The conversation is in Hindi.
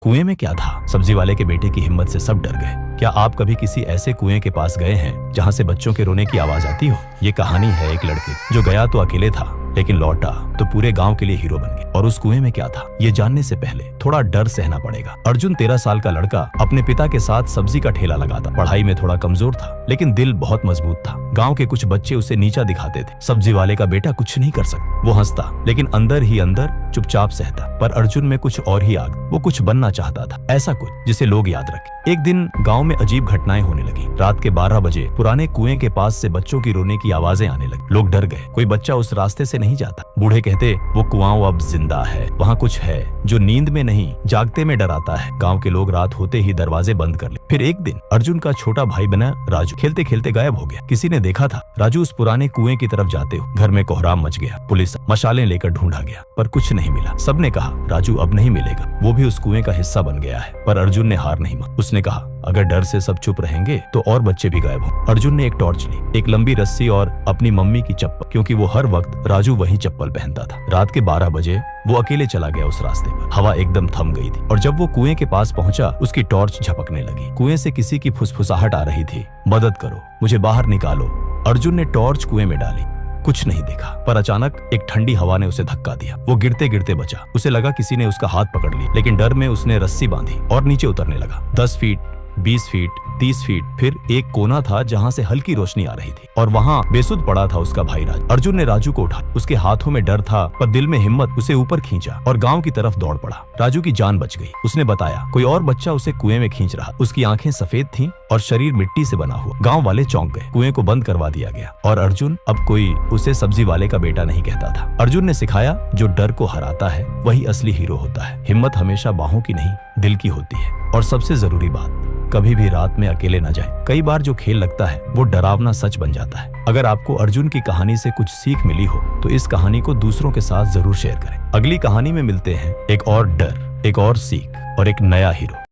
कुएं में क्या था? सब्जी वाले के बेटे की हिम्मत से सब डर गए। क्या आप कभी किसी ऐसे कुएं के पास गए हैं जहां से बच्चों के रोने की आवाज आती हो? ये कहानी है एक लड़के जो गया तो अकेले था, लेकिन लौटा तो पूरे गांव के लिए हीरो बन गया। और उस कुएं में क्या था, ये जानने से पहले थोड़ा डर सहना पड़ेगा। अर्जुन 13 साल का लड़का अपने पिता के साथ सब्जी का ठेला लगाता। पढ़ाई में थोड़ा कमजोर था, लेकिन दिल बहुत मजबूत था। गांव के कुछ बच्चे उसे नीचा दिखाते थे। सब्जी वाले का बेटा कुछ नहीं कर सकता। वो हंसता, लेकिन अंदर ही अंदर चुपचाप सहता। पर अर्जुन में कुछ और ही आग। वो कुछ बनना चाहता था, ऐसा कुछ जिसे लोग याद रखें। एक दिन गांव में अजीब घटनाएं होने लगी। रात के 12 बजे पुराने कुएं के पास से बच्चों की रोने की आवाजें आने लगी। लोग डर गए, कोई बच्चा उस रास्ते से नहीं जाता। बूढ़े कहते, वो कुआं अब जिंदा है, वहाँ कुछ है जो नींद में नहीं जागते में डराता है। गांव के लोग रात होते ही दरवाजे बंद कर ले। फिर एक दिन अर्जुन का छोटा भाई बना राजू खेलते खेलते गायब हो गया। किसी ने देखा था राजू उस पुराने कुएं की तरफ जाते हो। घर में कोहराम मच गया। पुलिस मशालें लेकर ढूंढा गया, पर कुछ नहीं मिला। सबने कहा राजू अब नहीं मिलेगा, वो भी उस कुएं का हिस्सा बन गया है। पर अर्जुन ने हार नहीं मानी। उसने कहा अगर डर से सब चुप रहेंगे तो और बच्चे भी गायब हों। अर्जुन ने एक टॉर्च ली, एक लंबी रस्सी और अपनी मम्मी की चप्पल, क्योंकि वो हर वक्त राजू वही चप्पल पहनता था। रात के 12 बजे वो अकेले चला गया उस रास्ते पर। हवा एकदम थम गई थी और जब वो कुएं के पास पहुंचा, उसकी टॉर्च झपकने लगी। कुएं से किसी की फुसफुसाहट आ रही थी, मदद करो, मुझे बाहर निकालो। अर्जुन ने टॉर्च कुएं में डाली, कुछ नहीं दिखा। पर अचानक एक ठंडी हवा ने उसे धक्का दिया। वो गिरते गिरते बचा। उसे लगा किसी ने उसका हाथ पकड़ लिया, लेकिन डर में उसने रस्सी बांधी और नीचे उतरने लगा। 10 फीट, 20 फीट, 30 फीट, फिर एक कोना था जहां से हल्की रोशनी आ रही थी और वहां बेसुध पड़ा था उसका भाई राजू। अर्जुन ने राजू को उठाया। उसके हाथों में डर था, पर दिल में हिम्मत। उसे ऊपर खींचा और गांव की तरफ दौड़ पड़ा। राजू की जान बच गई। उसने बताया कोई और बच्चा उसे कुएं में खींच रहा। उसकी आंखें सफेद थीं और शरीर मिट्टी से बना हुआ। गांव वाले चौंक गए। कुएं को बंद करवा दिया गया और अर्जुन अब कोई उसे सब्जी वाले का बेटा नहीं कहता था। अर्जुन ने सिखाया जो डर को हराता है वही असली हीरो होता है। हिम्मत हमेशा बाहों की नहीं, दिल की होती है। और सबसे जरूरी बात, कभी भी रात में अकेले न जाए। कई बार जो खेल लगता है वो डरावना सच बन जाता है। अगर आपको अर्जुन की कहानी से कुछ सीख मिली हो तो इस कहानी को दूसरों के साथ जरूर शेयर करें। अगली कहानी में मिलते हैं एक और डर, एक और सीख और एक नया हीरो।